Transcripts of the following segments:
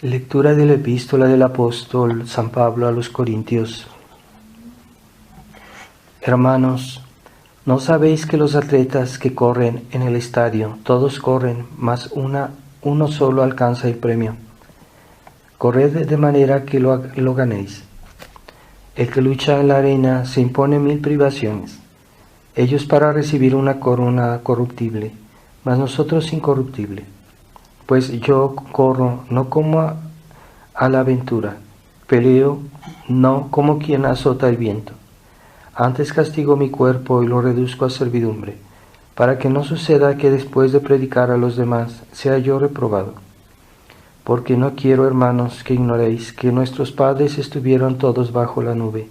Lectura de la epístola del apóstol San Pablo a los Corintios. Hermanos, ¿no sabéis que los atletas que corren en el estadio, todos corren, mas uno solo alcanza el premio? Corred de manera que lo ganéis. El que lucha en la arena se impone 1000 privaciones, ellos para recibir una corona corruptible, mas nosotros incorruptible. Pues yo corro no como a la aventura, peleo no como quien azota el viento. Antes castigo mi cuerpo y lo reduzco a servidumbre, para que no suceda que después de predicar a los demás sea yo reprobado. Porque no quiero, hermanos, que ignoréis que nuestros padres estuvieron todos bajo la nube,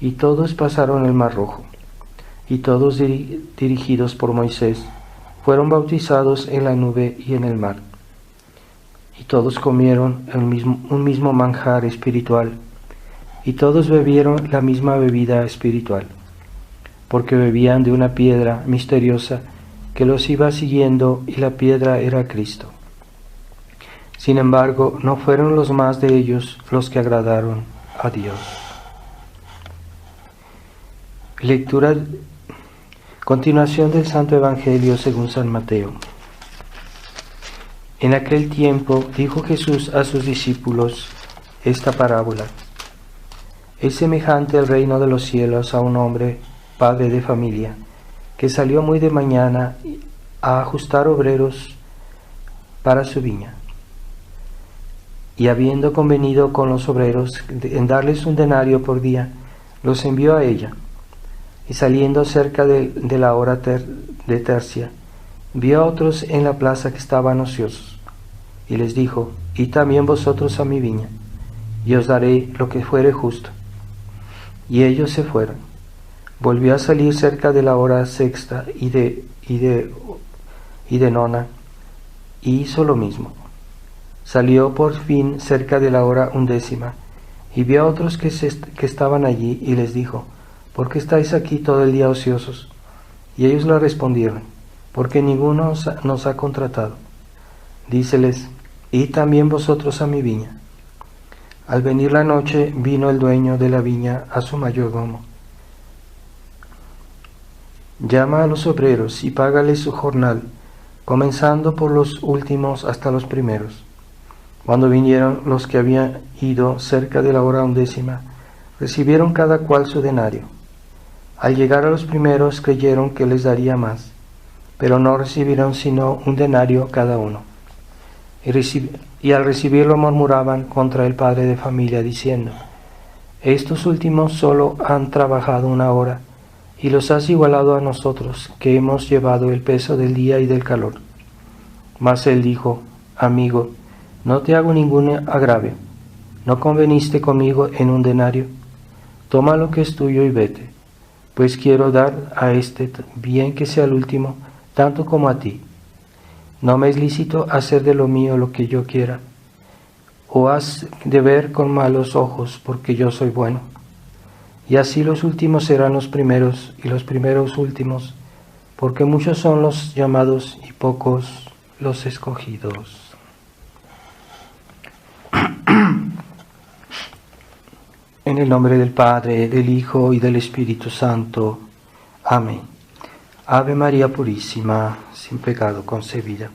y todos pasaron el mar rojo, y todos dirigidos por Moisés, fueron bautizados en la nube y en el mar. Y todos comieron un mismo manjar espiritual, y todos bebieron la misma bebida espiritual, porque bebían de una piedra misteriosa que los iba siguiendo, y la piedra era Cristo. Sin embargo, no fueron los más de ellos los que agradaron a Dios. Continuación del Santo Evangelio según San Mateo. En aquel tiempo dijo Jesús a sus discípulos esta parábola. Es semejante al reino de los cielos a un hombre, padre de familia, que salió muy de mañana a ajustar obreros para su viña. Y habiendo convenido con los obreros en darles un denario por día, los envió a ella. Y saliendo cerca de la hora de tercia, vio a otros en la plaza que estaban ociosos, y les dijo: Id también vosotros a mi viña, y os daré lo que fuere justo. Y ellos se fueron. Volvió a salir cerca de la hora sexta y de nona, y hizo lo mismo. Salió por fin cerca de la hora 11, y vio a otros que estaban allí, y les dijo: ¿Por qué estáis aquí todo el día ociosos? Y ellos le respondieron: porque ninguno nos ha contratado. Díceles: Id también vosotros a mi viña. Al venir la noche, vino el dueño de la viña a su mayordomo. Llama a los obreros y págales su jornal, comenzando por los últimos hasta los primeros. Cuando vinieron los que habían ido cerca de la hora 11, recibieron cada cual su denario. Al llegar a los primeros creyeron que les daría más, pero no recibieron sino un denario cada uno. Y al recibirlo murmuraban contra el padre de familia, diciendo: estos últimos solo han trabajado 1 hora, y los has igualado a nosotros, que hemos llevado el peso del día y del calor. Mas él dijo: amigo, no te hago ningún agravio. ¿No conveniste conmigo en un denario? Toma lo que es tuyo y vete, pues quiero dar a este, bien que sea el último, tanto como a ti. No me es lícito hacer de lo mío lo que yo quiera, o has de ver con malos ojos, porque yo soy bueno. Y así los últimos serán los primeros, y los primeros últimos, porque muchos son los llamados y pocos los escogidos. En el nombre del Padre, del Hijo y del Espíritu Santo. Amén. Ave María Purísima, sin pecado concebida.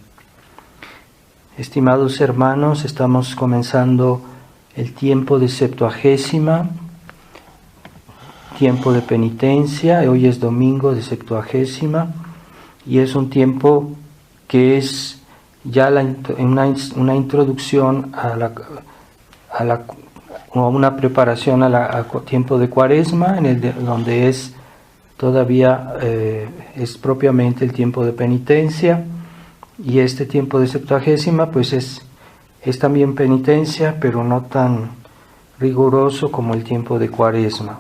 Estimados hermanos, estamos comenzando el tiempo de Septuagésima, tiempo de penitencia. Hoy es domingo de Septuagésima y es un tiempo que es ya una introducción a una preparación a tiempo de Cuaresma, donde es todavía es propiamente el tiempo de penitencia, y este tiempo de Septuagésima pues es también penitencia, pero no tan riguroso como el tiempo de Cuaresma.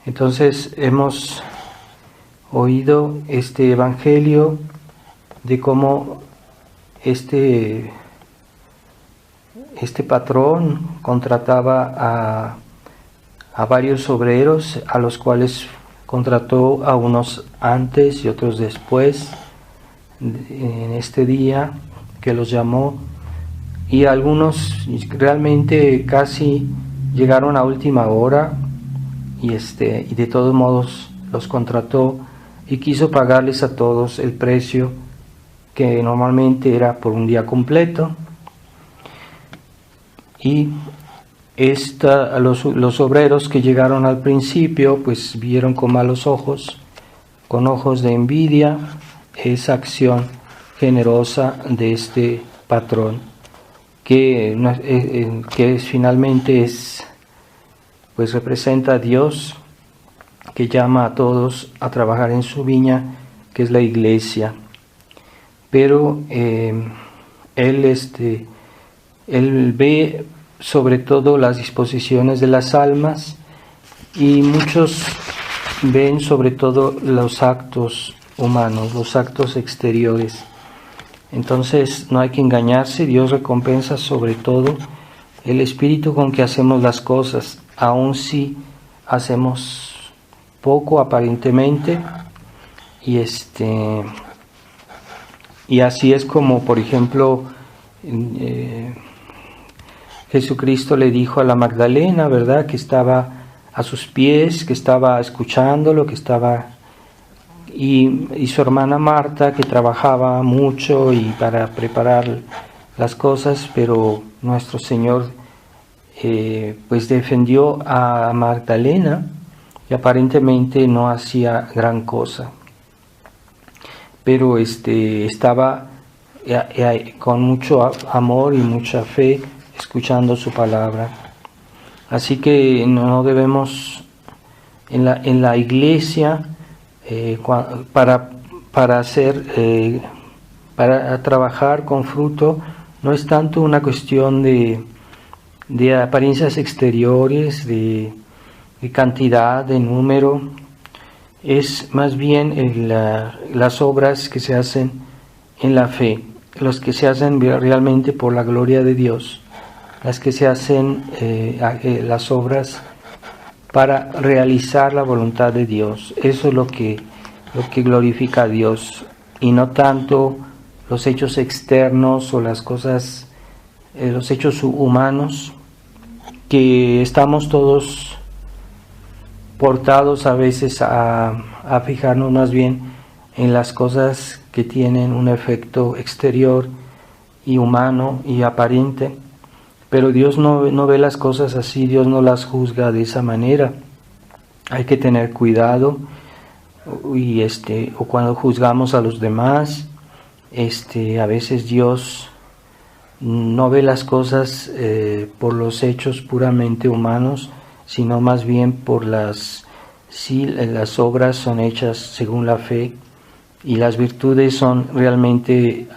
Entonces hemos oído este evangelio de cómo este patrón contrataba a varios obreros, a los cuales contrató a unos antes y otros después en este día, que los llamó y algunos realmente casi llegaron a última hora y de todos modos los contrató y quiso pagarles a todos el precio que normalmente era por un día completo. Y los obreros que llegaron al principio pues vieron con malos ojos, con ojos de envidia, esa acción generosa de este patrón que finalmente pues representa a Dios, que llama a todos a trabajar en su viña, que es la iglesia. Pero él ve sobre todo las disposiciones de las almas, y muchos ven sobre todo los actos humanos, los actos exteriores. Entonces no hay que engañarse, Dios recompensa sobre todo el espíritu con que hacemos las cosas, aun si hacemos poco aparentemente, y así es como, por ejemplo, Jesucristo le dijo a la Magdalena, ¿verdad?, que estaba a sus pies, que estaba escuchándolo, y su hermana Marta, que trabajaba mucho y para preparar las cosas, pero nuestro Señor pues defendió a Magdalena, y aparentemente no hacía gran cosa, pero estaba con mucho amor y mucha fe escuchando su palabra. Así que no debemos en la iglesia para trabajar con fruto, no es tanto una cuestión de apariencias exteriores, de cantidad, de número, es más bien las obras que se hacen en la fe, los que se hacen realmente por la gloria de Dios, las que se hacen las obras para realizar la voluntad de Dios. Eso es lo que glorifica a Dios, y no tanto los hechos externos o las cosas, los hechos humanos, que estamos todos portados a veces a fijarnos más bien en las cosas que tienen un efecto exterior y humano y aparente. Pero Dios no ve las cosas así, Dios no las juzga de esa manera. Hay que tener cuidado, y o cuando juzgamos a los demás, a veces Dios no ve las cosas por los hechos puramente humanos, sino más bien por las obras son hechas según la fe, y las virtudes son realmente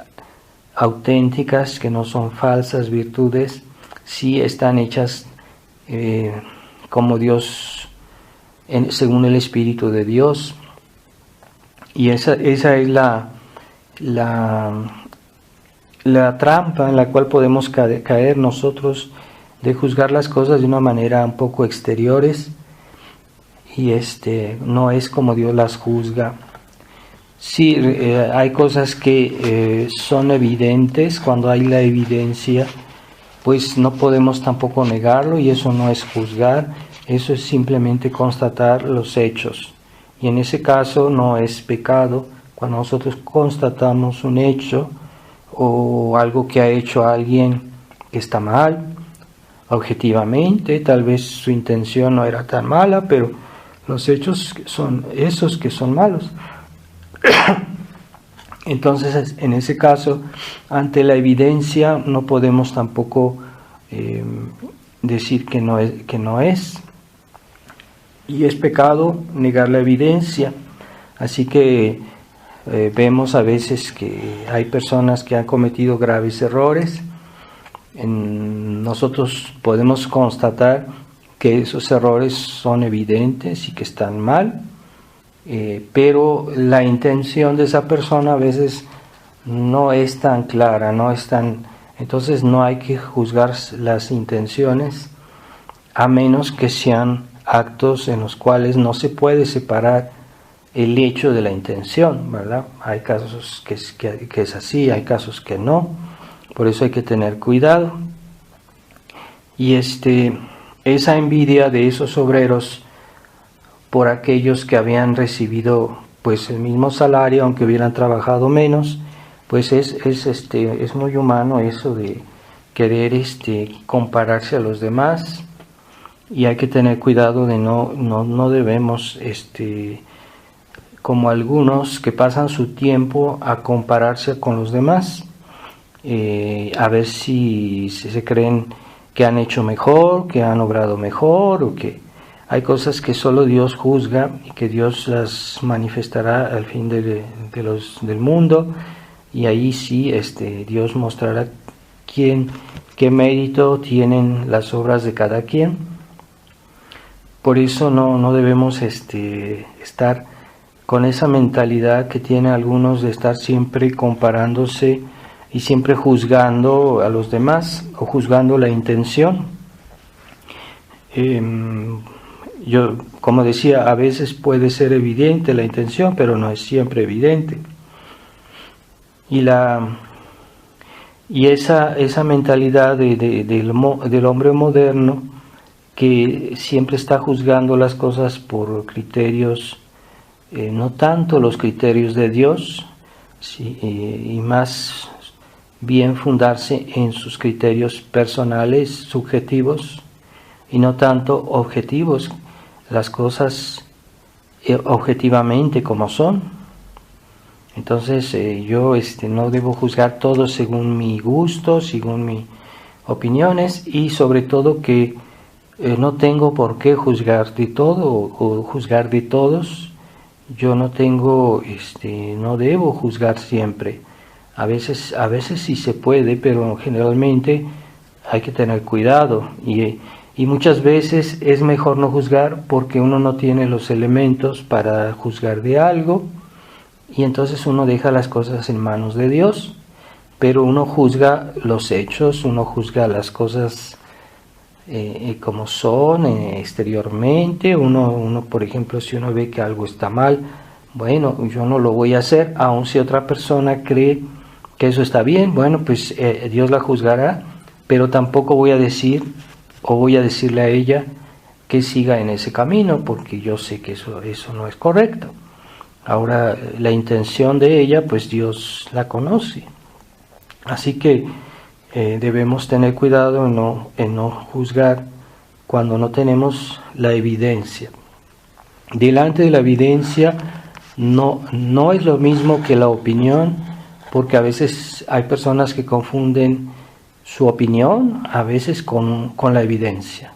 auténticas, que no son falsas virtudes, sí están hechas como Dios, según el Espíritu de Dios. Y esa es la trampa en la cual podemos caer nosotros, de juzgar las cosas de una manera un poco exteriores, y no es como Dios las juzga. Sí, hay cosas que son evidentes. Cuando hay la evidencia, pues no podemos tampoco negarlo, y eso no es juzgar, eso es simplemente constatar los hechos. Y en ese caso no es pecado cuando nosotros constatamos un hecho o algo que ha hecho alguien que está mal, objetivamente. Tal vez su intención no era tan mala, pero los hechos son esos que son malos. Entonces, en ese caso, ante la evidencia, no podemos tampoco decir que no es. Y es pecado negar la evidencia. Así que vemos a veces que hay personas que han cometido graves errores. Nosotros podemos constatar que esos errores son evidentes y que están mal, pero la intención de esa persona a veces no es tan clara, entonces no hay que juzgar las intenciones, a menos que sean actos en los cuales no se puede separar el hecho de la intención, ¿verdad? Hay casos que es así, hay casos que no. Por eso hay que tener cuidado. Y esa envidia de esos obreros por aquellos que habían recibido pues el mismo salario, aunque hubieran trabajado menos, pues es muy humano eso de querer compararse a los demás, y hay que tener cuidado de no debemos como algunos que pasan su tiempo a compararse con los demás, a ver si se creen que han hecho mejor, que han obrado mejor, o que hay cosas que solo Dios juzga y que Dios las manifestará al fin del mundo, y ahí sí Dios mostrará qué mérito tienen las obras de cada quien. Por eso no debemos estar con esa mentalidad que tienen algunos de estar siempre comparándose y siempre juzgando a los demás o juzgando la intención. Yo, como decía, a veces puede ser evidente la intención, pero no es siempre evidente. Y esa mentalidad del hombre moderno, que siempre está juzgando las cosas por criterios, no tanto los criterios de Dios, sí, y más bien fundarse en sus criterios personales, subjetivos, y no tanto objetivos, las cosas objetivamente como son. Entonces yo no debo juzgar todo según mi gusto, según mis opiniones, y sobre todo que no tengo por qué juzgar de todo o juzgar de todos. Yo no debo juzgar siempre. A veces sí se puede, pero generalmente hay que tener cuidado, y muchas veces es mejor no juzgar porque uno no tiene los elementos para juzgar de algo, y entonces uno deja las cosas en manos de Dios, pero uno juzga los hechos, uno juzga las cosas como son exteriormente. Uno, por ejemplo, si uno ve que algo está mal, bueno, yo no lo voy a hacer, aun si otra persona cree que eso está bien, bueno, pues Dios la juzgará, pero tampoco voy a decir o voy a decirle a ella que siga en ese camino, porque yo sé que eso no es correcto. Ahora, la intención de ella, pues Dios la conoce. Así que debemos tener cuidado en no juzgar cuando no tenemos la evidencia. Delante de la evidencia no es lo mismo que la opinión, porque a veces hay personas que confunden su opinión a veces con la evidencia.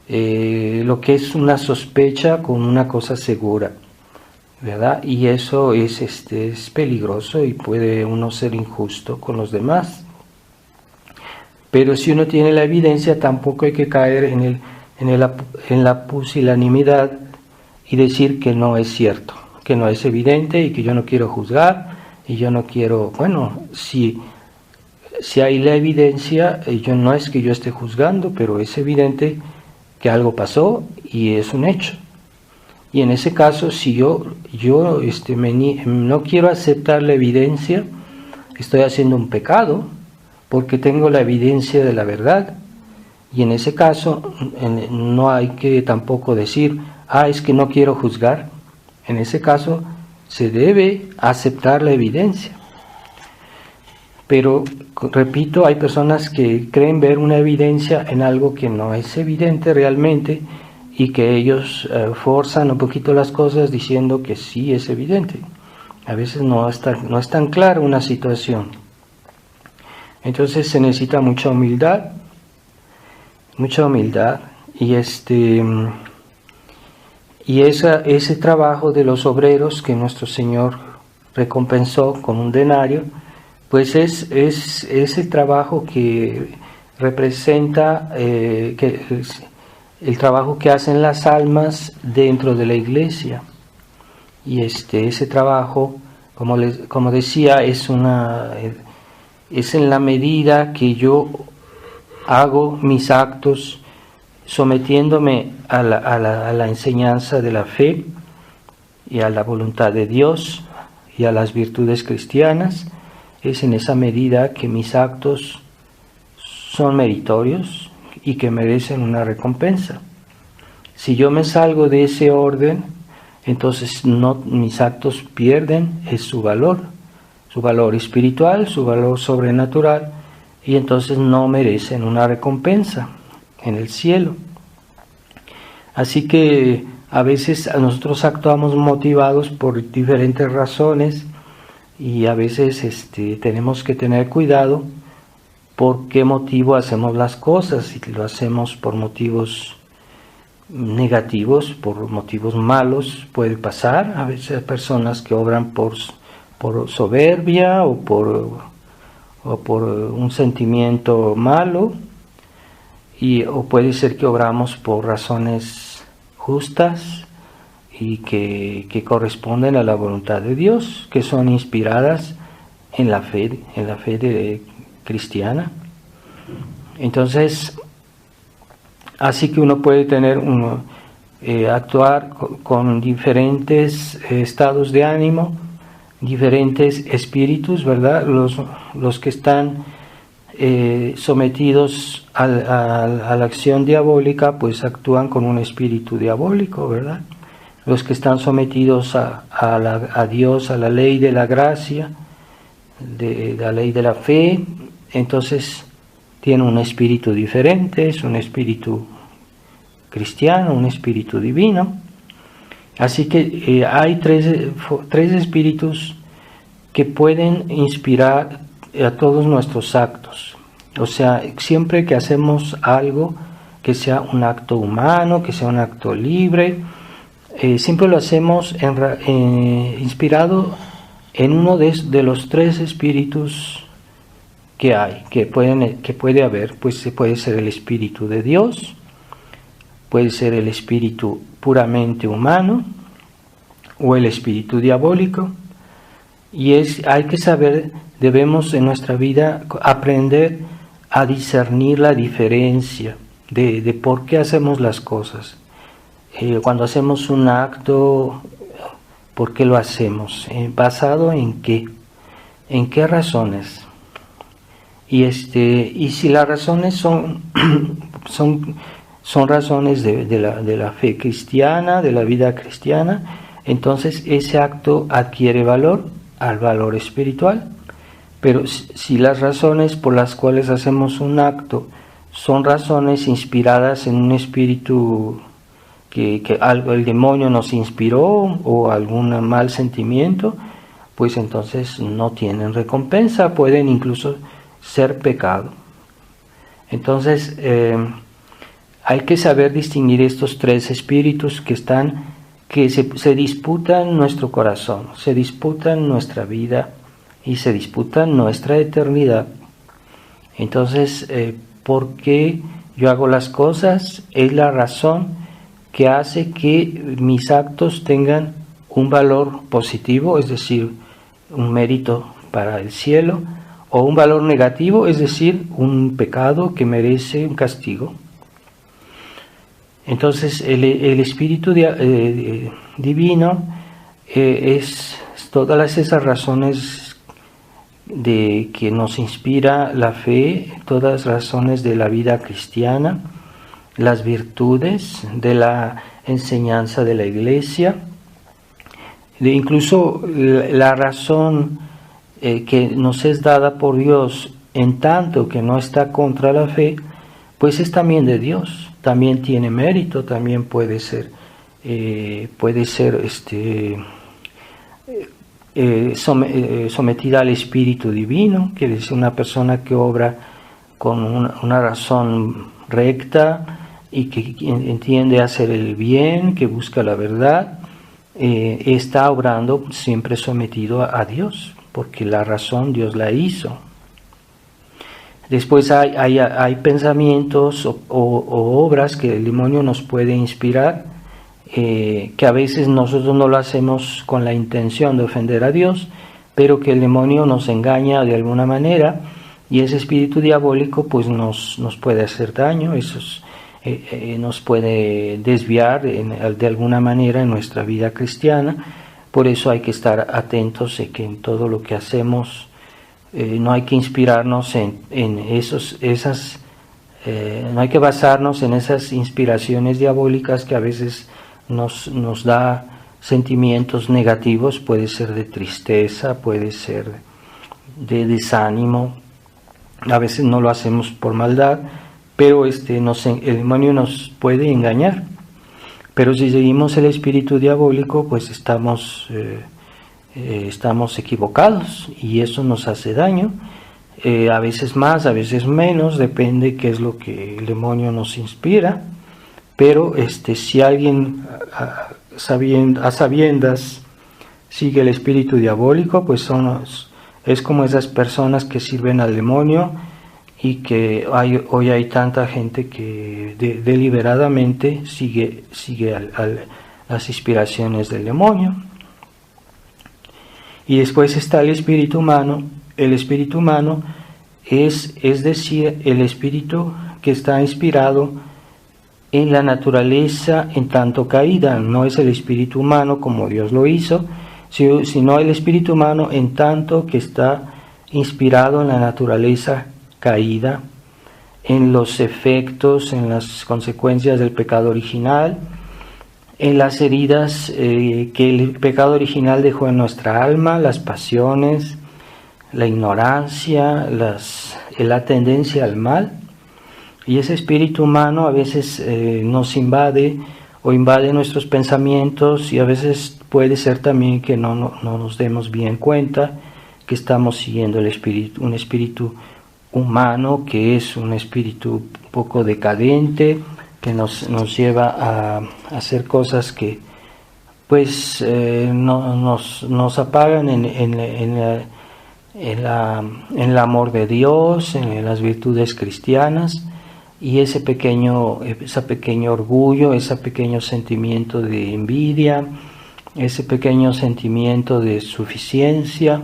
Lo que es una sospecha con una cosa segura, ¿verdad? Y eso es peligroso y puede uno ser injusto con los demás. Pero si uno tiene la evidencia, tampoco hay que caer en la pusilanimidad y decir que no es cierto, que no es evidente y que yo no quiero juzgar y yo no quiero. Bueno, si hay la evidencia, no es que yo esté juzgando, pero es evidente que algo pasó y es un hecho. Y en ese caso, si yo no quiero aceptar la evidencia, estoy haciendo un pecado, porque tengo la evidencia de la verdad. Y en ese caso no hay que tampoco decir, es que no quiero juzgar. En ese caso se debe aceptar la evidencia. Pero, repito, hay personas que creen ver una evidencia en algo que no es evidente realmente, y que ellos forzan un poquito las cosas diciendo que sí es evidente. A veces no es tan clara una situación. Entonces se necesita mucha humildad, y ese trabajo de los obreros que nuestro Señor recompensó con un denario, pues es el trabajo que representa el trabajo que hacen las almas dentro de la iglesia. Y ese trabajo, como decía, es en la medida que yo hago mis actos sometiéndome a la enseñanza de la fe y a la voluntad de Dios y a las virtudes cristianas. es en esa medida que mis actos son meritorios y que merecen una recompensa. Si yo me salgo de ese orden, entonces mis actos pierden su valor espiritual, su valor sobrenatural, y entonces no merecen una recompensa en el cielo. Así que a veces nosotros actuamos motivados por diferentes razones y a veces tenemos que tener cuidado por qué motivo hacemos las cosas. Si lo hacemos por motivos negativos, por motivos malos, puede pasar. A veces hay personas que obran por soberbia o por un sentimiento malo, o puede ser que obramos por razones justas y que corresponden a la voluntad de Dios, que son inspiradas en la fe cristiana. Entonces, así que uno puede actuar con diferentes estados de ánimo, diferentes espíritus, ¿verdad? Los que están sometidos a la acción diabólica, pues actúan con un espíritu diabólico, ¿verdad? Los que están sometidos a Dios, a la ley de la gracia, de la ley de la fe, entonces tienen un espíritu diferente, es un espíritu cristiano, un espíritu divino. Así que hay tres espíritus que pueden inspirar a todos nuestros actos. O sea, siempre que hacemos algo que sea un acto humano, que sea un acto libre, siempre lo hacemos inspirado en uno de los tres espíritus que hay, que puede haber. Pues puede ser el espíritu de Dios, puede ser el espíritu puramente humano o el espíritu diabólico. Y hay que saber, debemos en nuestra vida aprender a discernir la diferencia de por qué hacemos las cosas. Cuando hacemos un acto, ¿por qué lo hacemos? ¿Basado en qué? ¿En qué razones? Y si las razones son razones de la fe cristiana, de la vida cristiana, entonces ese acto adquiere valor al valor espiritual. Pero si las razones por las cuales hacemos un acto son razones inspiradas en un espíritu que el demonio nos inspiró o algún mal sentimiento, pues entonces no tienen recompensa, pueden incluso ser pecado. Entonces hay que saber distinguir estos tres espíritus que se disputan nuestro corazón, se disputan nuestra vida y se disputan nuestra eternidad. Entonces, ¿por qué yo hago las cosas? Es la razón que hace que mis actos tengan un valor positivo, es decir, un mérito para el cielo, o un valor negativo, es decir, un pecado que merece un castigo. Entonces el espíritu divino es todas esas razones de que nos inspira la fe, todas las razones de la vida cristiana, las virtudes de la enseñanza de la Iglesia, incluso la razón que nos es dada por Dios en tanto que no está contra la fe, pues es también de Dios, también tiene mérito, también puede ser sometida al Espíritu Divino, quiere decir una persona que obra con una razón recta y que entiende hacer el bien, que busca la verdad, está obrando siempre sometido a Dios, porque la razón Dios la hizo. Después hay pensamientos o obras que el demonio nos puede inspirar, que a veces nosotros no lo hacemos con la intención de ofender a Dios, pero que el demonio nos engaña de alguna manera, y ese espíritu diabólico pues nos puede hacer daño, nos puede desviar de alguna manera en nuestra vida cristiana. Por eso hay que estar atentos de que en todo lo que hacemos no hay que inspirarnos no hay que basarnos en esas inspiraciones diabólicas que a veces nos da sentimientos negativos, puede ser de tristeza, puede ser de desánimo. A veces no lo hacemos por maldad, pero el demonio nos puede engañar. Pero si seguimos el espíritu diabólico, pues estamos equivocados y eso nos hace daño. A veces más, a veces menos, depende qué es lo que el demonio nos inspira. Pero si alguien a sabiendas sigue el espíritu diabólico, pues es como esas personas que sirven al demonio, y que hoy hay tanta gente que deliberadamente sigue las inspiraciones del demonio. Y después está el espíritu humano. El espíritu humano es decir, el espíritu que está inspirado en la naturaleza en tanto caída. No es el espíritu humano como Dios lo hizo, sino el espíritu humano en tanto que está inspirado en la naturaleza caída, en los efectos, en las consecuencias del pecado original, en las heridas que el pecado original dejó en nuestra alma, las pasiones, la ignorancia, la tendencia al mal. Y ese espíritu humano a veces nos invade o invade nuestros pensamientos, y a veces puede ser también que no nos demos bien cuenta que estamos siguiendo un espíritu humano, que es un espíritu un poco decadente, que nos lleva a hacer cosas que pues nos apagan en el amor de Dios, en las virtudes cristianas, y ese pequeño orgullo, ese pequeño sentimiento de envidia, ese pequeño sentimiento de suficiencia,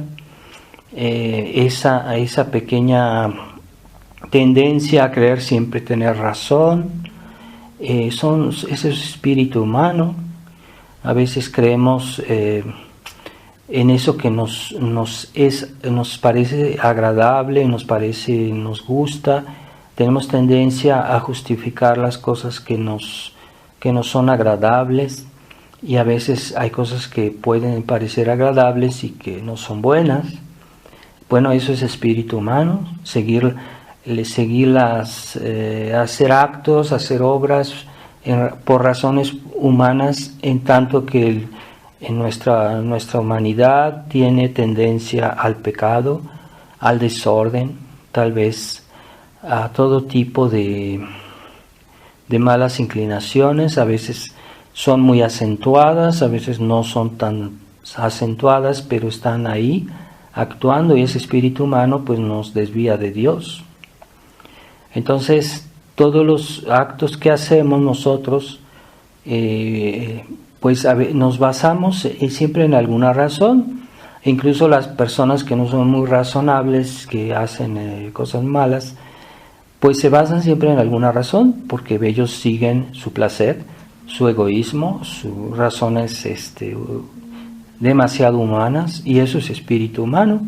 esa pequeña tendencia a creer siempre tener razón, ese es espíritu humano. A veces creemos en eso que nos parece agradable, nos gusta. Tenemos tendencia a justificar las cosas que nos son agradables, y a veces hay cosas que pueden parecer agradables y que no son buenas. Bueno, eso es espíritu humano, hacer actos, hacer obras por razones humanas, en tanto que en nuestra humanidad tiene tendencia al pecado, al desorden, tal vez a todo tipo de malas inclinaciones. A veces son muy acentuadas, a veces no son tan acentuadas, pero están ahí actuando, y ese espíritu humano pues nos desvía de Dios. Entonces todos los actos que hacemos nosotros pues nos basamos siempre en alguna razón. Incluso las personas que no son muy razonables, que hacen cosas malas, pues se basan siempre en alguna razón, porque ellos siguen su placer, su egoísmo, sus razones demasiado humanas, y eso es espíritu humano.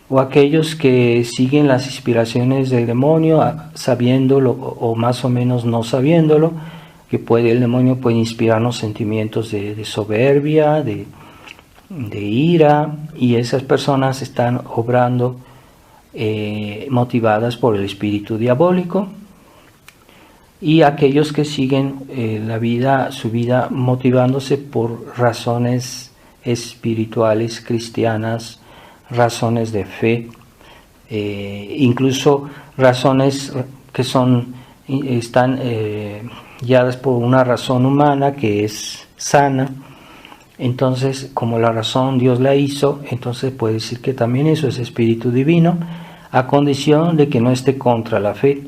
O aquellos que siguen las inspiraciones del demonio, sabiéndolo o más o menos no sabiéndolo, que el demonio puede inspirarnos sentimientos de soberbia, de ira, y esas personas están obrando motivadas por el espíritu diabólico. Y aquellos que siguen su vida motivándose por razones espirituales, cristianas, razones de fe, incluso razones que están guiadas por una razón humana que es sana. Entonces, como la razón Dios la hizo, entonces puede decir que también eso es espíritu divino, a condición de que no esté contra la fe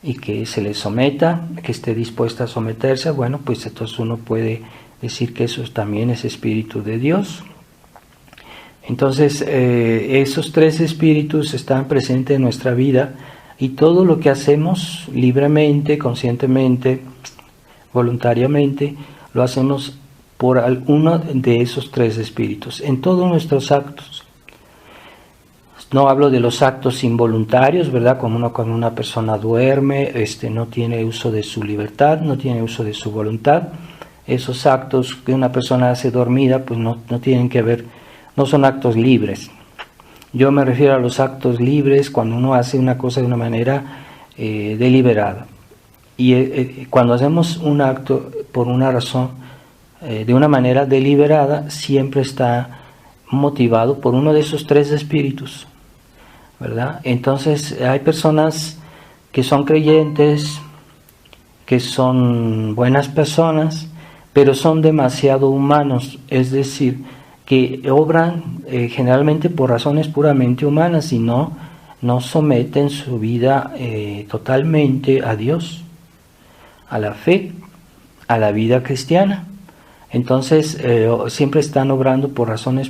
y que se le someta, que esté dispuesta a someterse. Bueno, pues entonces uno puede decir que eso también es espíritu de Dios. Entonces, esos tres espíritus están presentes en nuestra vida, y todo lo que hacemos libremente, conscientemente, voluntariamente, lo hacemos por alguno de esos tres espíritus, en todos nuestros actos. No hablo de los actos involuntarios, ¿verdad? Cuando una persona duerme, no tiene uso de su libertad, no tiene uso de su voluntad. Esos actos que una persona hace dormida, pues no tienen que ver, no son actos libres. Yo me refiero a los actos libres cuando uno hace una cosa de una manera deliberada. Y cuando hacemos un acto por una razón, de una manera deliberada, siempre está motivado por uno de esos tres espíritus, ¿verdad? Entonces hay personas que son creyentes, que son buenas personas, pero son demasiado humanos, es decir, que obran generalmente por razones puramente humanas y no someten su vida totalmente a Dios, a la fe, a la vida cristiana. Entonces siempre están obrando por razones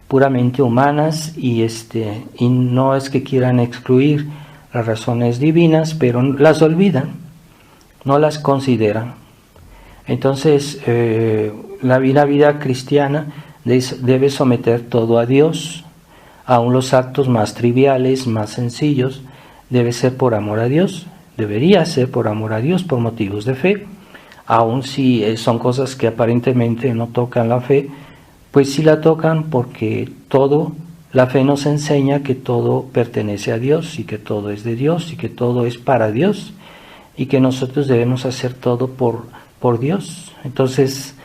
puramente humanas y no es que quieran excluir las razones divinas, pero las olvidan, no las consideran. Entonces la vida cristiana debe someter todo a Dios, aun los actos más triviales, más sencillos, debe ser por amor a Dios, debería ser por amor a Dios, por motivos de fe. Aun si son cosas que aparentemente no tocan la fe, pues sí la tocan porque la fe nos enseña que todo pertenece a Dios y que todo es de Dios y que todo es para Dios y que nosotros debemos hacer todo por Dios. Entonces,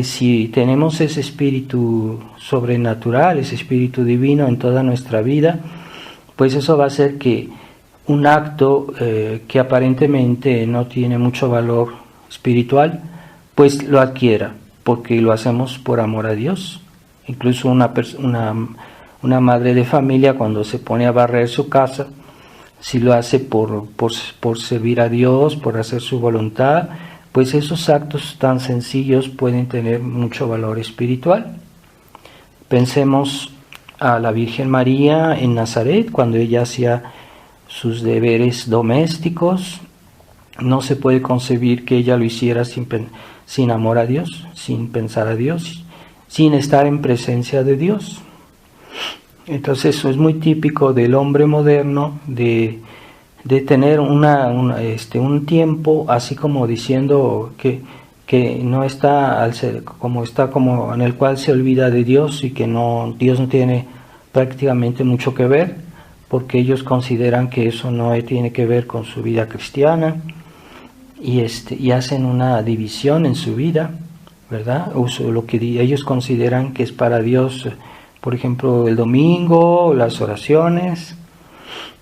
si tenemos ese espíritu sobrenatural, ese espíritu divino en toda nuestra vida, pues eso va a hacer que un acto que aparentemente no tiene mucho valor espiritual, pues lo adquiera, porque lo hacemos por amor a Dios. Incluso una madre de familia, cuando se pone a barrer su casa, si lo hace por servir a Dios, por hacer su voluntad, pues esos actos tan sencillos pueden tener mucho valor espiritual. Pensemos a la Virgen María en Nazaret, cuando ella hacía sus deberes domésticos. No se puede concebir que ella lo hiciera sin amor a Dios, sin pensar a Dios, sin estar en presencia de Dios. Entonces eso es muy típico del hombre moderno, de tener un tiempo así como diciendo que no está como en el cual se olvida de Dios y que Dios no tiene prácticamente mucho que ver, porque ellos consideran que eso no tiene que ver con su vida cristiana y hacen una división en su vida, ¿verdad? Lo que ellos consideran que es para Dios, por ejemplo, el domingo, las oraciones,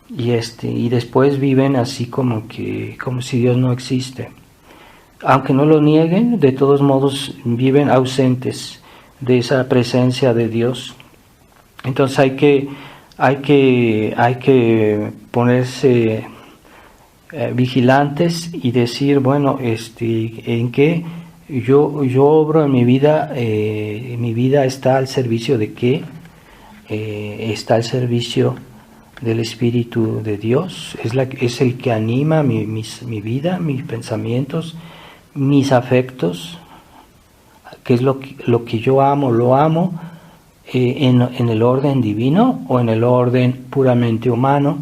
y después viven así como si Dios no existe. Aunque no lo nieguen, de todos modos viven ausentes de esa presencia de Dios. Entonces hay que ponerse vigilantes y decir, bueno, en qué yo obro en mi vida está al servicio de qué, está al servicio del Espíritu de Dios, es el que anima mi vida, mis pensamientos, mis afectos, que es lo que yo amo, lo amo en el orden divino o en el orden puramente humano,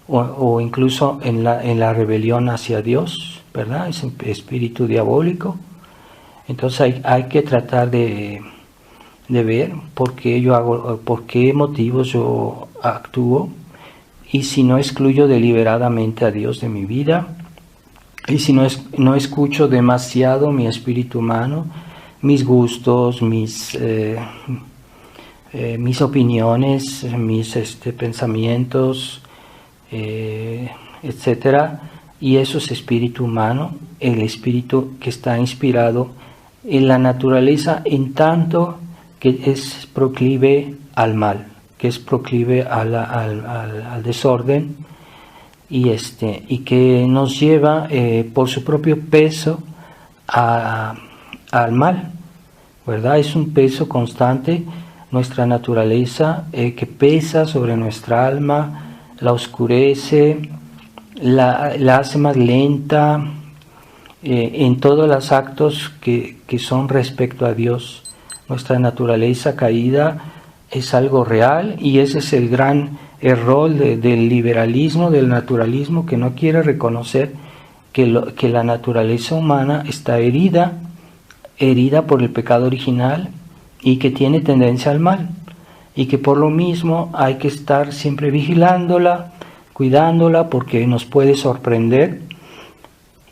o incluso en la rebelión hacia Dios, ¿verdad? Es un espíritu diabólico. Entonces hay que tratar de ver por qué motivos yo actúo, y si no excluyo deliberadamente a Dios de mi vida, y si no escucho demasiado mi espíritu humano, mis gustos, mis opiniones, mis pensamientos, etcétera, y eso es espíritu humano, el espíritu que está inspirado en la naturaleza, en tanto que es proclive al mal, que es proclive al desorden, y que nos lleva por su propio peso al mal, ¿verdad? Es un peso constante, nuestra naturaleza, que pesa sobre nuestra alma, la oscurece, la hace más lenta en todos los actos que son respecto a Dios. Nuestra naturaleza caída es algo real, y ese es el gran error del liberalismo, del naturalismo, que no quiere reconocer que la naturaleza humana está herida por el pecado original y que tiene tendencia al mal, y que por lo mismo hay que estar siempre vigilándola, cuidándola, porque nos puede sorprender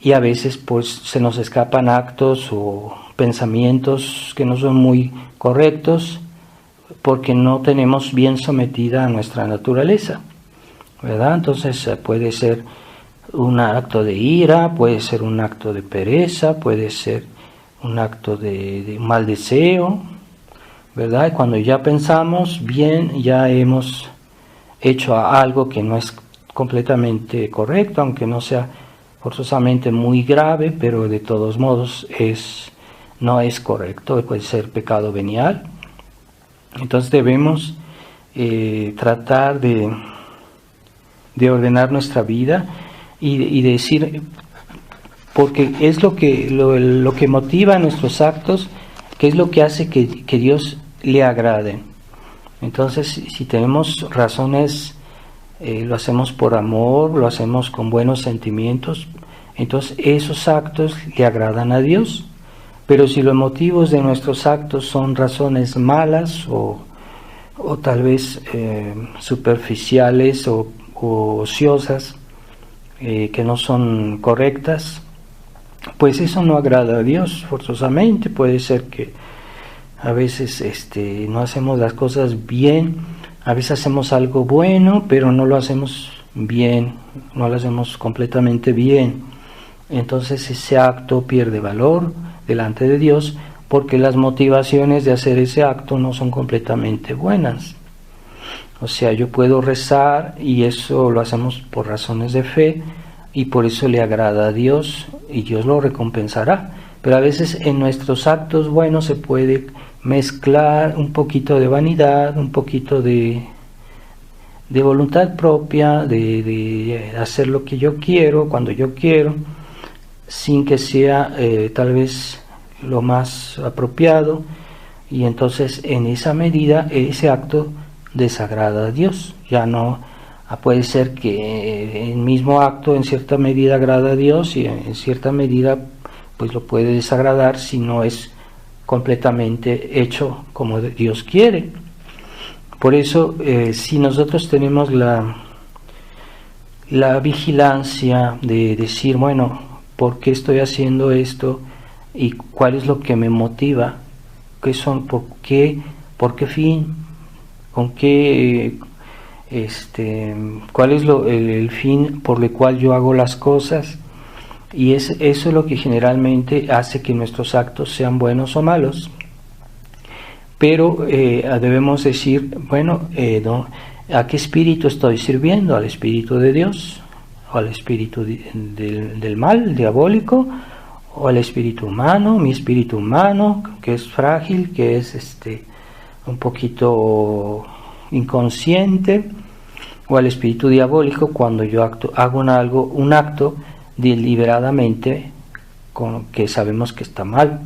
y a veces pues se nos escapan actos o pensamientos que no son muy correctos porque no tenemos bien sometida a nuestra naturaleza, ¿verdad? Entonces puede ser un acto de ira, puede ser un acto de pereza, puede ser un acto de mal deseo, ¿verdad? Y cuando ya pensamos bien, ya hemos hecho algo que no es completamente correcto, aunque no sea forzosamente muy grave, pero de todos modos no es correcto, puede ser pecado venial. Entonces debemos tratar de ordenar nuestra vida y decir, porque es lo que motiva nuestros actos, que es lo que hace que Dios le agrade. Entonces, si tenemos razones, lo hacemos por amor, lo hacemos con buenos sentimientos, entonces esos actos le agradan a Dios. Pero si los motivos de nuestros actos son razones malas o tal vez superficiales o ociosas, que no son correctas, pues eso no agrada a Dios forzosamente. Puede ser que a veces no hacemos las cosas bien, a veces hacemos algo bueno, pero no lo hacemos bien, no lo hacemos completamente bien. Entonces ese acto pierde valor delante de Dios, porque las motivaciones de hacer ese acto no son completamente buenas. O sea, yo puedo rezar y eso lo hacemos por razones de fe y por eso le agrada a Dios y Dios lo recompensará. Pero a veces en nuestros actos buenos se puede mezclar un poquito de vanidad, un poquito de voluntad propia, de hacer lo que yo quiero, cuando yo quiero, sin que sea tal vez lo más apropiado, y entonces en esa medida ese acto desagrada a Dios. Ya no puede ser que el mismo acto en cierta medida agrada a Dios y en cierta medida pues lo puede desagradar si no es completamente hecho como Dios quiere. Por eso si nosotros tenemos la vigilancia de decir, bueno, ¿por qué estoy haciendo esto? ¿Y cuál es lo que me motiva? ¿Por qué fin? ¿Con qué? ¿Cuál es el fin por el cual yo hago las cosas? Y eso es lo que generalmente hace que nuestros actos sean buenos o malos. Pero debemos decir, bueno, ¿a qué espíritu estoy sirviendo? ¿Al espíritu de Dios? ¿O al espíritu del mal, diabólico? ¿O al espíritu humano? Mi espíritu humano, que es frágil, que es un poquito inconsciente, o al espíritu diabólico cuando yo hago un acto deliberadamente que sabemos que está mal,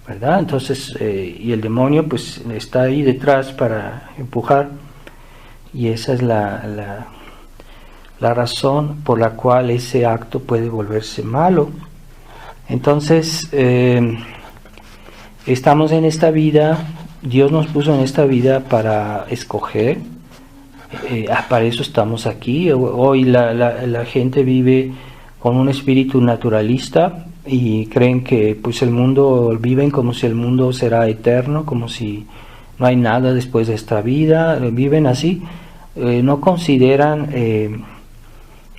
¿verdad? Entonces, y el demonio pues está ahí detrás para empujar, y esa es la razón por la cual ese acto puede volverse malo. Entonces, estamos en esta vida, Dios nos puso en esta vida para escoger, para eso estamos aquí. Hoy la gente vive con un espíritu naturalista y creen que pues viven como si el mundo será eterno, como si no hay nada después de esta vida, viven así, no consideran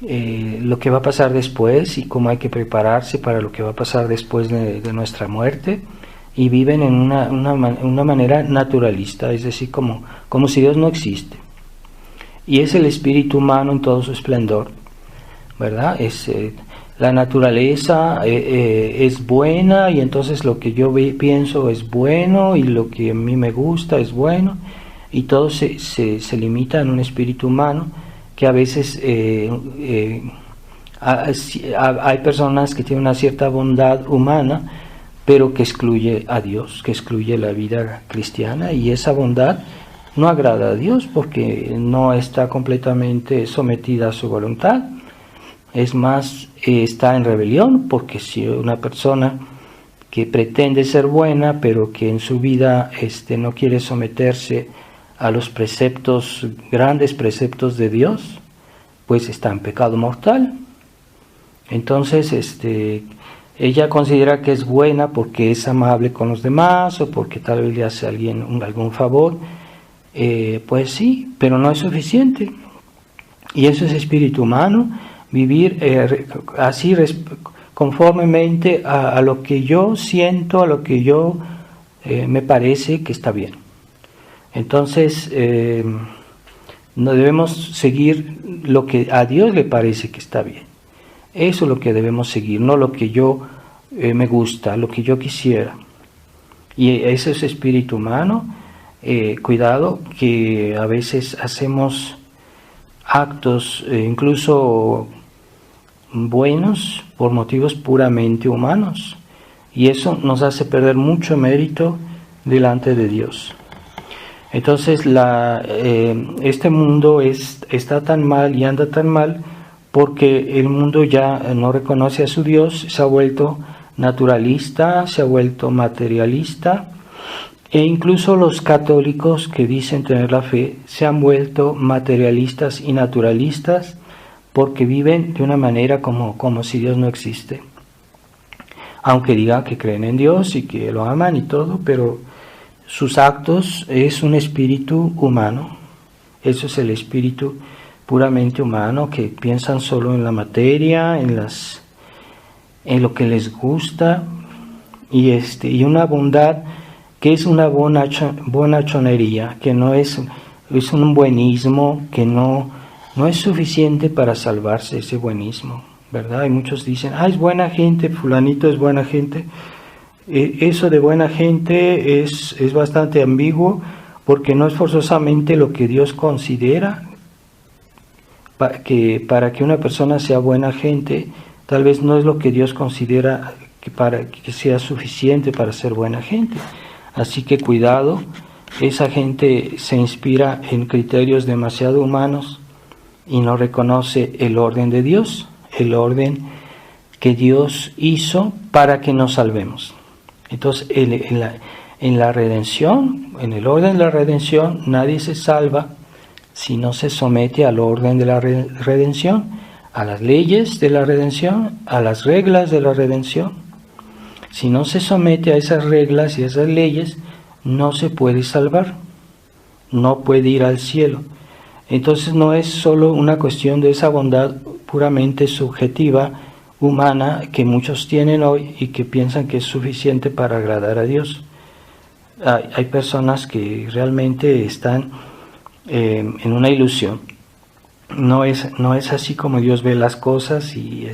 lo que va a pasar después y cómo hay que prepararse para lo que va a pasar después de nuestra muerte, y viven en una manera naturalista, es decir, como si Dios no existe. Y es el espíritu humano en todo su esplendor, ¿verdad? La naturaleza es buena, y entonces lo que yo pienso es bueno, y lo que a mí me gusta es bueno, y todo se limita en un espíritu humano que a veces hay personas que tienen una cierta bondad humana, pero que excluye a Dios, que excluye la vida cristiana, y esa bondad no agrada a Dios porque no está completamente sometida a su voluntad. Es más, está en rebelión, porque si una persona que pretende ser buena, pero que en su vida no quiere someterse a los preceptos, grandes preceptos de Dios, pues está en pecado mortal. Entonces, ella considera que es buena porque es amable con los demás o porque tal vez le hace a alguien algún favor. Pues sí, pero no es suficiente. Y eso es espíritu humano, vivir así conformemente a lo que yo siento, a lo que yo me parece que está bien. Entonces, no debemos seguir lo que a Dios le parece que está bien. Eso es lo que debemos seguir, no lo que yo me gusta, lo que yo quisiera. Y ese es espíritu humano. Cuidado, que a veces hacemos actos incluso buenos por motivos puramente humanos, y eso nos hace perder mucho mérito delante de Dios. Entonces este mundo está tan mal y anda tan mal porque el mundo ya no reconoce a su Dios, se ha vuelto naturalista, se ha vuelto materialista, e incluso los católicos que dicen tener la fe se han vuelto materialistas y naturalistas porque viven de una manera como si Dios no existe. Aunque digan que creen en Dios y que lo aman y todo, pero sus actos es un espíritu humano. Eso es el espíritu puramente humano, que piensan solo en la materia, en lo que les gusta, y una bondad que es una bonachonería, que no es un buenismo que no es suficiente para salvarse, ese buenismo, ¿verdad? Y muchos dicen, es buena gente, fulanito es buena gente. Eso de buena gente es bastante ambiguo, porque no es forzosamente lo que Dios considera para que una persona sea buena gente. Tal vez no es lo que Dios considera para que sea suficiente para ser buena gente. Así que cuidado, esa gente se inspira en criterios demasiado humanos y no reconoce el orden de Dios, el orden que Dios hizo para que nos salvemos. Entonces, en la redención, en el orden de la redención, nadie se salva si no se somete al orden de la redención, a las leyes de la redención, a las reglas de la redención. Si no se somete a esas reglas y a esas leyes, no se puede salvar, no puede ir al cielo. Entonces no es solo una cuestión de esa bondad puramente subjetiva, humana, que muchos tienen hoy y que piensan que es suficiente para agradar a Dios. Hay personas que realmente están en una ilusión. No es así como Dios ve las cosas, y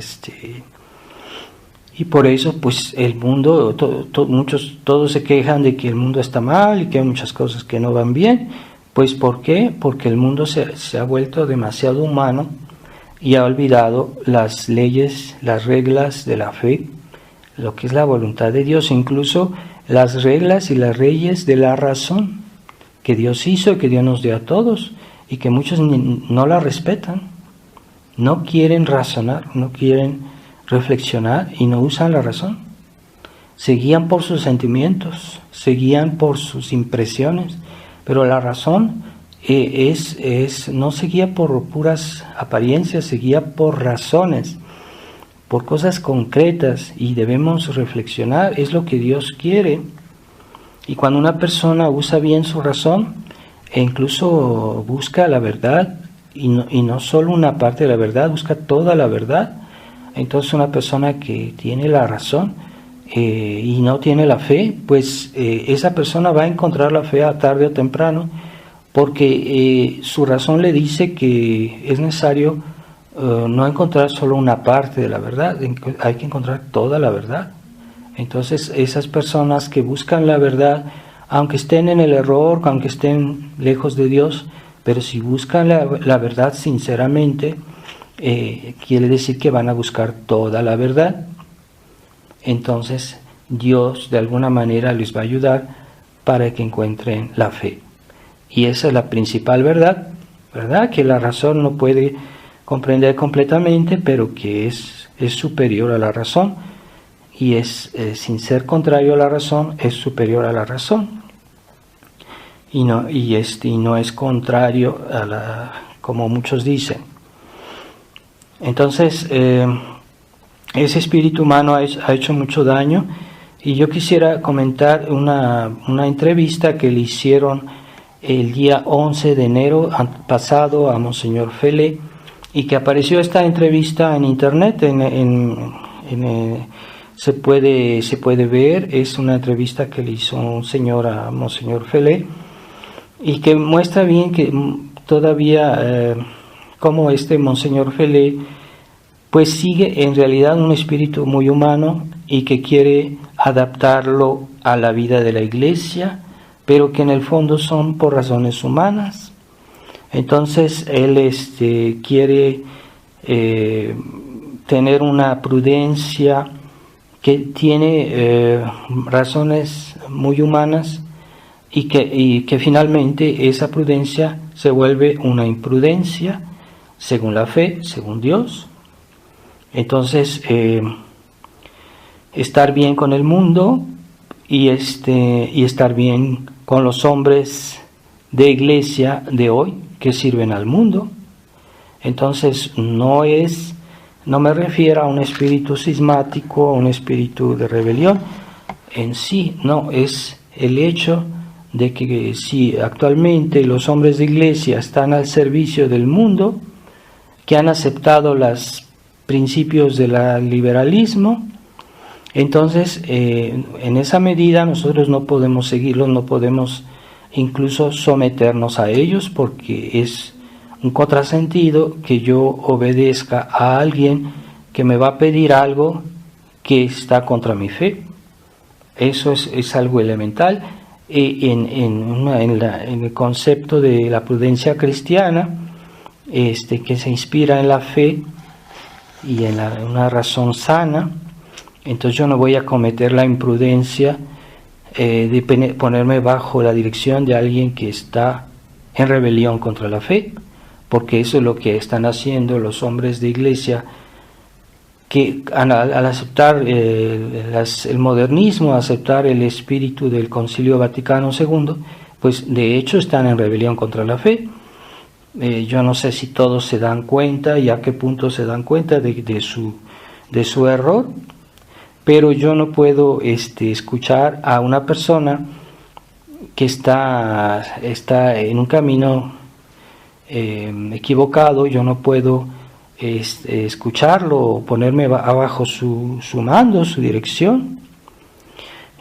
por eso pues el mundo, todos se quejan de que el mundo está mal y que hay muchas cosas que no van bien. Pues ¿por qué? Porque el mundo se ha vuelto demasiado humano y ha olvidado las leyes, las reglas de la fe, lo que es la voluntad de Dios, incluso las reglas y las leyes de la razón que Dios hizo y que Dios nos dio a todos, y que muchos no la respetan, no quieren razonar, no quieren reflexionar y no usan la razón. Se guían por sus sentimientos, se guían por sus impresiones, pero la razón no se guía por puras apariencias, se guía por razones, por cosas concretas, y debemos reflexionar. Es lo que Dios quiere. Y cuando una persona usa bien su razón e incluso busca la verdad, y no solo una parte de la verdad, busca toda la verdad, entonces una persona que tiene la razón y no tiene la fe, pues esa persona va a encontrar la fe a tarde o temprano, porque su razón le dice que es necesario no encontrar solo una parte de la verdad, hay que encontrar toda la verdad. Entonces esas personas que buscan la verdad, aunque estén en el error, aunque estén lejos de Dios, pero si buscan la verdad sinceramente, quiere decir que van a buscar toda la verdad. Entonces Dios de alguna manera les va a ayudar para que encuentren la fe. y esa es la principal verdad, ¿verdad? Que la razón no puede comprender completamente, pero que es superior a la razón, y sin ser contrario a la razón, es superior a la razón, y no es contrario como muchos dicen. Entonces, ese espíritu humano ha hecho mucho daño, y yo quisiera comentar una entrevista que le hicieron el día 11 de enero pasado a Monseñor Fele, y que apareció esta entrevista en internet, se puede ver. Es una entrevista que le hizo un señor a Monseñor Fele, y que muestra bien que todavía como Monseñor Fele pues sigue en realidad un espíritu muy humano, y que quiere adaptarlo a la vida de la Iglesia, pero que en el fondo son por razones humanas. Entonces él quiere tener una prudencia que tiene razones muy humanas, y que finalmente esa prudencia se vuelve una imprudencia según la fe, según Dios. Entonces estar bien con el mundo y estar bien con los hombres de iglesia de hoy que sirven al mundo. Entonces no me refiero a un espíritu cismático, a un espíritu de rebelión en sí, no, es el hecho de que si actualmente los hombres de iglesia están al servicio del mundo, que han aceptado los principios del liberalismo, entonces en esa medida nosotros no podemos seguirlos, no podemos incluso someternos a ellos, porque es un contrasentido que yo obedezca a alguien que me va a pedir algo que está contra mi fe. Eso es algo elemental en el concepto de la prudencia cristiana, que se inspira en la fe y en una razón sana. Entonces yo no voy a cometer la imprudencia de ponerme bajo la dirección de alguien que está en rebelión contra la fe, porque eso es lo que están haciendo los hombres de iglesia, que al aceptar el modernismo, aceptar el espíritu del Concilio Vaticano II, pues de hecho están en rebelión contra la fe. Yo no sé si todos se dan cuenta y a qué punto se dan cuenta de su error, pero yo no puedo escuchar a una persona que está en un camino equivocado. Yo no puedo escucharlo o ponerme abajo su mando, su dirección.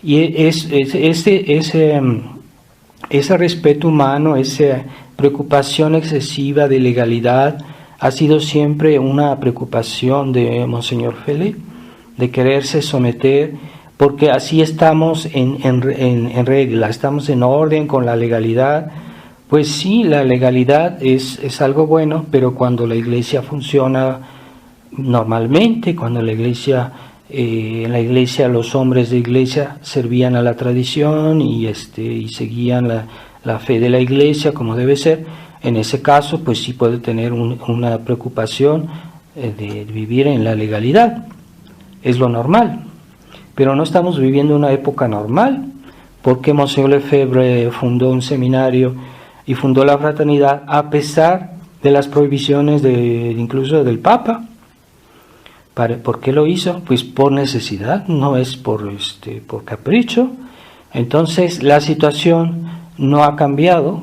Y ese respeto humano, esa preocupación excesiva de legalidad, ha sido siempre una preocupación de Monseñor Fele, de quererse someter, porque así estamos en regla, estamos en orden con la legalidad. Pues sí, la legalidad es algo bueno, pero cuando la iglesia funciona normalmente, cuando en la iglesia los hombres de iglesia servían a la tradición y seguían la fe de la iglesia como debe ser, en ese caso pues sí puede tener una preocupación de vivir en la legalidad, es lo normal. Pero no estamos viviendo una época normal, porque Monseñor Lefebvre fundó un seminario y fundó la fraternidad a pesar de las prohibiciones incluso del Papa. ¿Por qué lo hizo? Pues por necesidad, no es por capricho. Entonces la situación no ha cambiado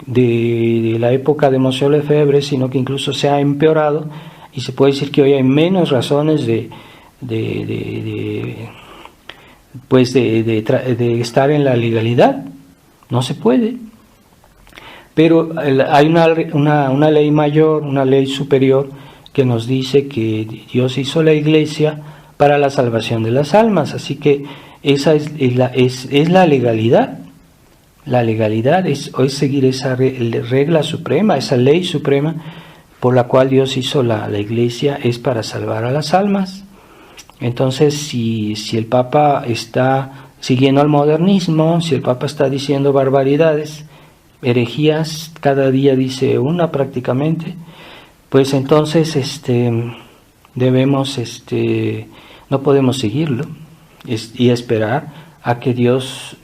de la época de Monseñor Lefebvre, sino que incluso se ha empeorado, y se puede decir que hoy hay menos razones de estar en la legalidad. No se puede. Pero hay una ley mayor, una ley superior, que nos dice que Dios hizo la iglesia para la salvación de las almas. Así que esa es la legalidad. La legalidad es seguir esa regla suprema, esa ley suprema por la cual Dios hizo la iglesia, es para salvar a las almas. Entonces, si el Papa está siguiendo al modernismo, si el Papa está diciendo barbaridades, herejías, cada día dice una prácticamente, pues entonces debemos, no podemos seguirlo y esperar a que Dios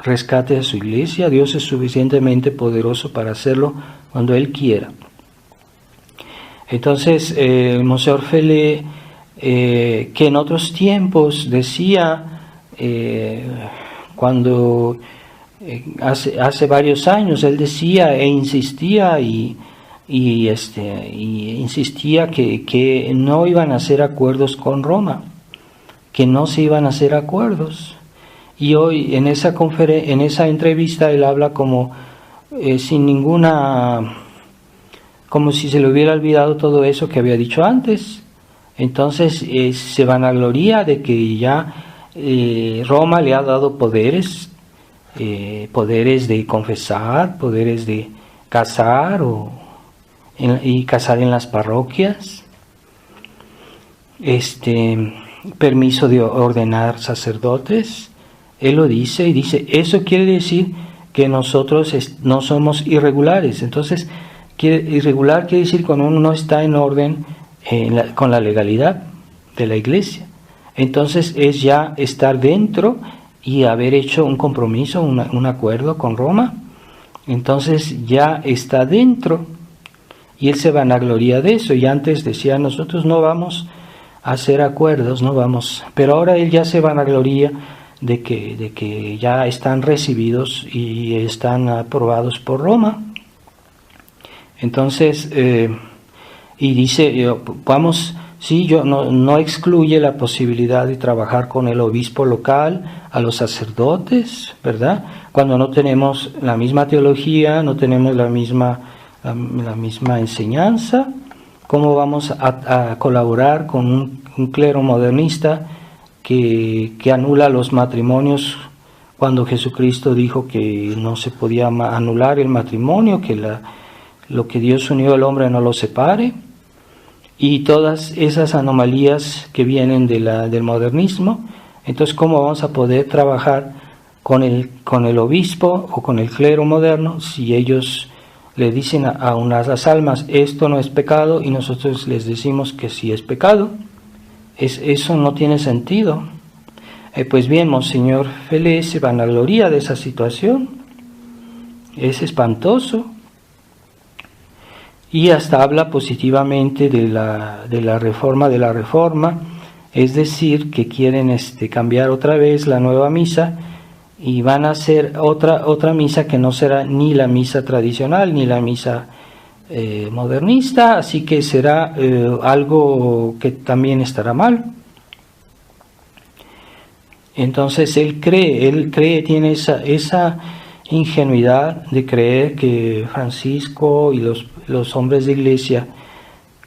rescate a su iglesia. Dios es suficientemente poderoso para hacerlo cuando Él quiera. Entonces, Monseñor Fele, que en otros tiempos decía, cuando hace varios años, él decía e insistía y insistía que no iban a hacer acuerdos con Roma, que no se iban a hacer acuerdos. Y hoy en esa entrevista él habla como sin ninguna, como si se le hubiera olvidado todo eso que había dicho antes. Entonces se vanagloria de que ya Roma le ha dado poderes de confesar, poderes de casar y casar en las parroquias, permiso de ordenar sacerdotes. Él lo dice y dice, eso quiere decir que nosotros no somos irregulares. Entonces, irregular quiere decir cuando uno no está en orden con la legalidad de la iglesia. Entonces es ya estar dentro y haber hecho un compromiso, un acuerdo con Roma. Entonces ya está dentro y él se vanagloria de eso. Y antes decía, nosotros no vamos a hacer acuerdos, no vamos. Pero ahora él ya se vanagloria de que ya están recibidos y están aprobados por Roma. Entonces, y dice, vamos, sí, yo no excluye la posibilidad de trabajar con el obispo local, a los sacerdotes, ¿verdad? Cuando no tenemos la misma teología, no tenemos la misma enseñanza, ¿cómo vamos a colaborar con un clero modernista que anula los matrimonios cuando Jesucristo dijo que no se podía anular el matrimonio, que lo que Dios unió al hombre no lo separe? Y todas esas anomalías que vienen del modernismo. Entonces, ¿cómo vamos a poder trabajar con el obispo o con el clero moderno si ellos le dicen a unas almas, esto no es pecado, y nosotros les decimos que sí es pecado? Eso no tiene sentido. Pues bien, Monseñor Fele se vanagloria de esa situación. Es espantoso. Y hasta habla positivamente de la reforma, es decir, que quieren cambiar otra vez la nueva misa y van a hacer otra misa que no será ni la misa tradicional ni la misa modernista, así que será algo que también estará mal. Entonces él cree, tiene esa ingenuidad de creer que Francisco y los hombres de iglesia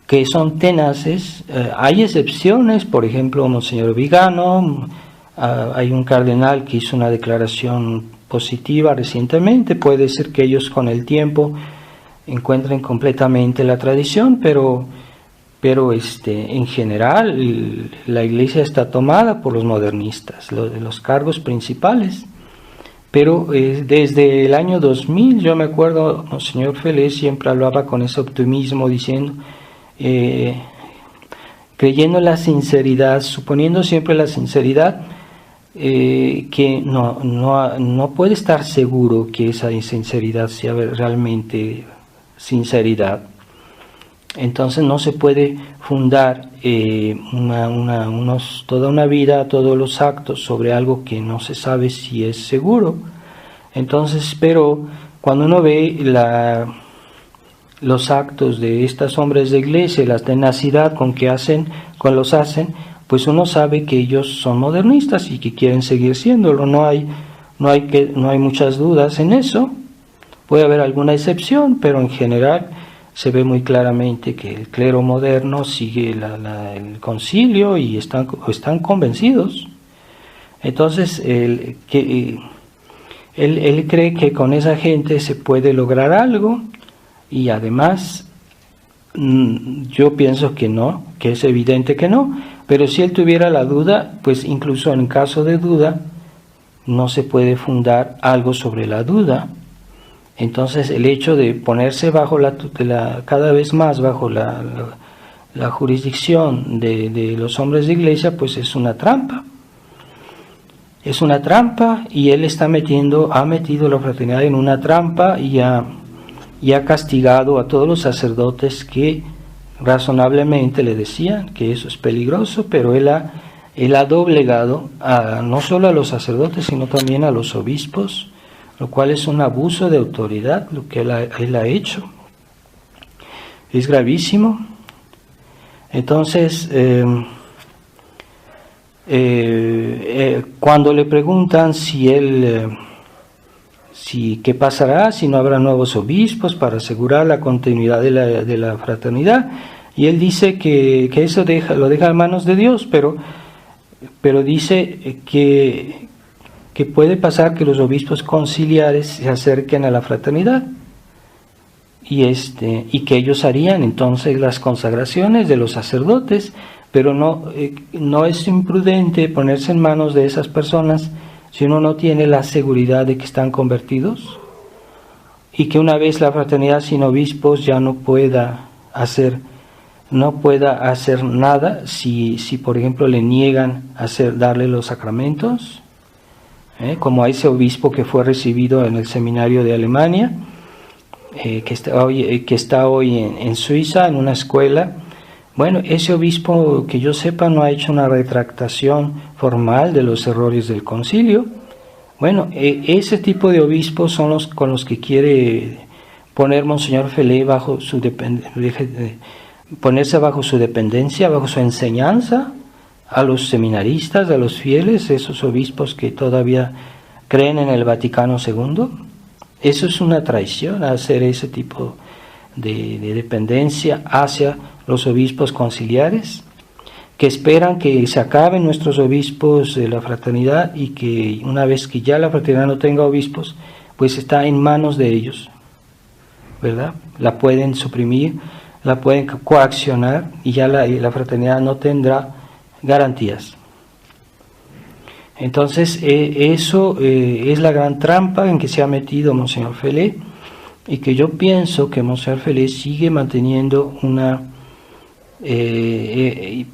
que son tenaces, hay excepciones, por ejemplo, Monseñor Vigano, hay un cardenal que hizo una declaración positiva recientemente, puede ser que ellos con el tiempo encuentren completamente la tradición, pero en general la iglesia está tomada por los modernistas, los cargos principales. Pero desde el año 2000, yo me acuerdo, Monseñor Fele siempre hablaba con ese optimismo, diciendo, creyendo la sinceridad, suponiendo siempre la sinceridad, que no puede estar seguro que esa sinceridad sea realmente sinceridad. Entonces no se puede fundar toda una vida, todos los actos sobre algo que no se sabe si es seguro. Entonces, pero cuando uno ve los actos de estos hombres de iglesia, la tenacidad con los hacen, pues uno sabe que ellos son modernistas y que quieren seguir siéndolo. No hay muchas dudas en eso. Puede haber alguna excepción, pero en general se ve muy claramente que el clero moderno sigue el concilio y están convencidos. Entonces, él cree que con esa gente se puede lograr algo, y además yo pienso que no, que es evidente que no, pero si él tuviera la duda, pues incluso en caso de duda, no se puede fundar algo sobre la duda. Entonces el hecho de ponerse bajo cada vez más bajo la jurisdicción de los hombres de iglesia, pues es una trampa. Es una trampa, y él ha metido la fraternidad en una trampa, y ha castigado a todos los sacerdotes que razonablemente le decían que eso es peligroso, pero él ha doblegado no solo a los sacerdotes, sino también a los obispos, lo cual es un abuso de autoridad, lo que él ha hecho. Es gravísimo. Entonces, cuando le preguntan qué pasará si no habrá nuevos obispos para asegurar la continuidad de la fraternidad, y él dice que eso lo deja en manos de Dios, pero dice que puede pasar que los obispos conciliares se acerquen a la fraternidad, y que ellos harían entonces las consagraciones de los sacerdotes, pero no es imprudente ponerse en manos de esas personas si uno no tiene la seguridad de que están convertidos, y que una vez la fraternidad sin obispos ya no pueda hacer nada si por ejemplo le niegan darle los sacramentos, como a ese obispo que fue recibido en el seminario de Alemania, que está hoy en Suiza, en una escuela. Bueno, ese obispo, que yo sepa, no ha hecho una retractación formal de los errores del concilio. Bueno, ese tipo de obispos son los con los que quiere poner Monseñor Felé ponerse bajo su dependencia, bajo su enseñanza, a los seminaristas, a los fieles, esos obispos que todavía creen en el Vaticano II. Eso es una traición, hacer ese tipo de dependencia hacia los obispos conciliares, que esperan que se acaben nuestros obispos de la fraternidad, y que una vez que ya la fraternidad no tenga obispos, pues está en manos de ellos, ¿verdad? La pueden suprimir, la pueden coaccionar, y ya la fraternidad no tendrá garantías. Entonces eso es la gran trampa en que se ha metido Monseñor Felé, y que yo pienso que Monseñor Felé sigue manteniendo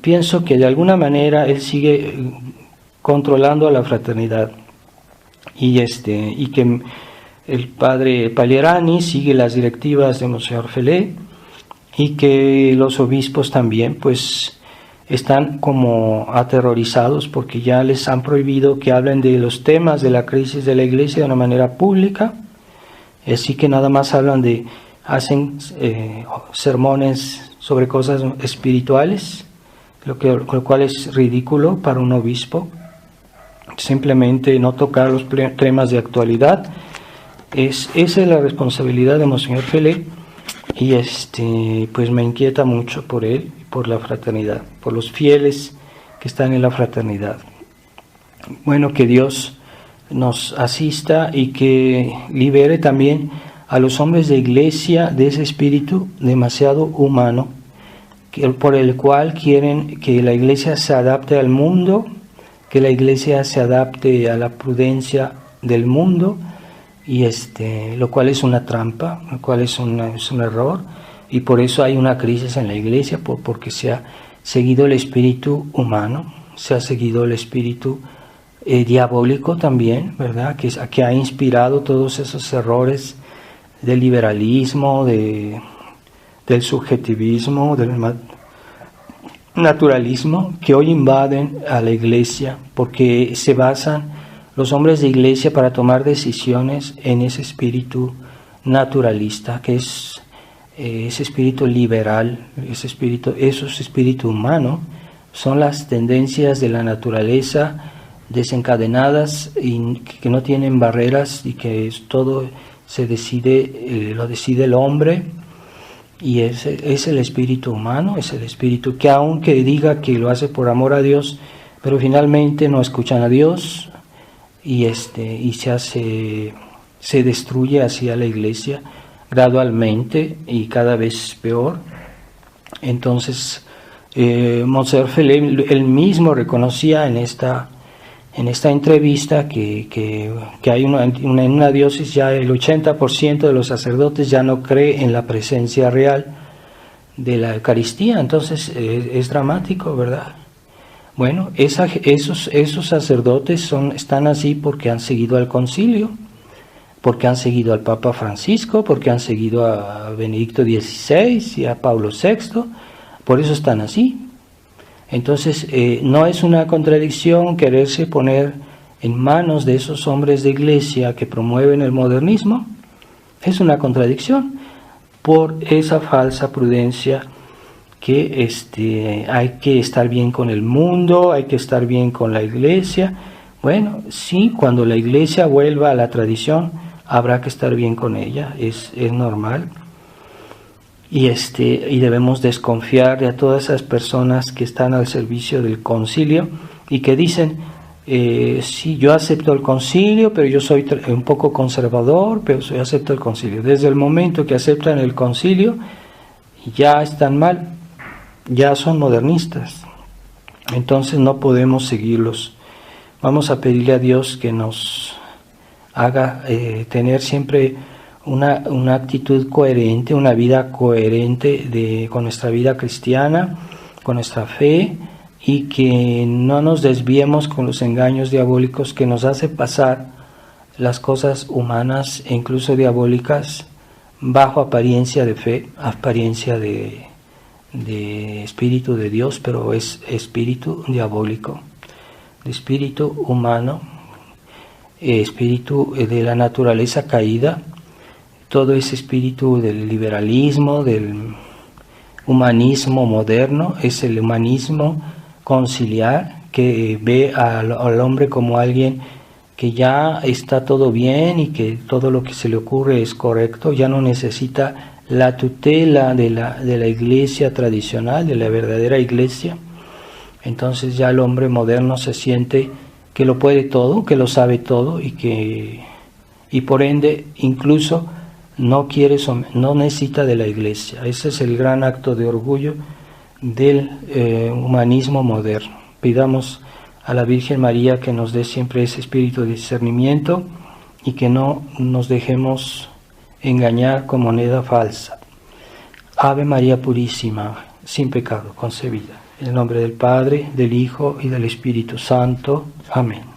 pienso que de alguna manera él sigue controlando a la fraternidad, y que el padre Pagliarani sigue las directivas de Monseñor Felé, y que los obispos también pues están como aterrorizados, porque ya les han prohibido que hablen de los temas de la crisis de la iglesia de una manera pública, así que nada más hacen sermones sobre cosas espirituales, lo cual es ridículo para un obispo. Simplemente no tocar los temas de actualidad. Esa es la responsabilidad de Monseñor Felé, y pues me inquieta mucho por él, por la fraternidad, por los fieles que están en la fraternidad. Bueno, que Dios nos asista y que libere también a los hombres de iglesia de ese espíritu demasiado humano, por el cual quieren que la iglesia se adapte al mundo, que la iglesia se adapte a la prudencia del mundo, y lo cual es una trampa, lo cual es un error, y por eso hay una crisis en la iglesia, porque se ha seguido el espíritu humano, se ha seguido el espíritu diabólico también, ¿verdad? Que ha inspirado todos esos errores del liberalismo, del subjetivismo, del naturalismo, que hoy invaden a la iglesia, porque se basan los hombres de iglesia para tomar decisiones en ese espíritu naturalista, que es ese espíritu liberal, ese espíritu humano, son las tendencias de la naturaleza desencadenadas y que no tienen barreras, y que todo se decide, lo decide el hombre, y es el espíritu humano, es el espíritu que, aunque diga que lo hace por amor a Dios, pero finalmente no escuchan a Dios, y se destruye hacia la iglesia gradualmente y cada vez peor. Entonces Monseñor Felé él mismo reconocía en esta en esta entrevista que hay en una diócesis ya el 80% de los sacerdotes ya no cree en la presencia real de la Eucaristía. Entonces es dramático, ¿verdad? Bueno, esos sacerdotes están así porque han seguido al concilio, porque han seguido al Papa Francisco, porque han seguido a Benedicto XVI y a Pablo VI, por eso están así. Entonces, no es una contradicción quererse poner en manos de esos hombres de iglesia que promueven el modernismo, es una contradicción por esa falsa prudencia que hay que estar bien con el mundo, hay que estar bien con la iglesia. Bueno, sí, cuando la iglesia vuelva a la tradición, habrá que estar bien con ella, es normal. Y debemos desconfiar de a todas esas personas que están al servicio del concilio y que dicen, sí, yo acepto el concilio, pero yo soy un poco conservador, pero yo acepto el concilio. Desde el momento que aceptan el concilio, ya están mal, ya son modernistas. Entonces no podemos seguirlos. Vamos a pedirle a Dios que nos haga tener siempre una actitud coherente, una vida coherente con nuestra vida cristiana, con nuestra fe, y que no nos desviemos con los engaños diabólicos que nos hace pasar las cosas humanas e incluso diabólicas bajo apariencia de fe, apariencia de espíritu de Dios, pero es espíritu diabólico, de espíritu humano, espíritu de la naturaleza caída. Todo ese espíritu del liberalismo, del humanismo moderno, es el humanismo conciliar que ve al hombre como alguien que ya está todo bien y que todo lo que se le ocurre es correcto, ya no necesita la tutela de la iglesia tradicional, de la verdadera iglesia. Entonces ya el hombre moderno se siente que lo puede todo, que lo sabe todo y por ende incluso no necesita de la iglesia. Ese es el gran acto de orgullo del humanismo moderno. Pidamos a la Virgen María que nos dé siempre ese espíritu de discernimiento y que no nos dejemos engañar con moneda falsa. Ave María Purísima, sin pecado concebida. En el nombre del Padre, del Hijo y del Espíritu Santo. Amén.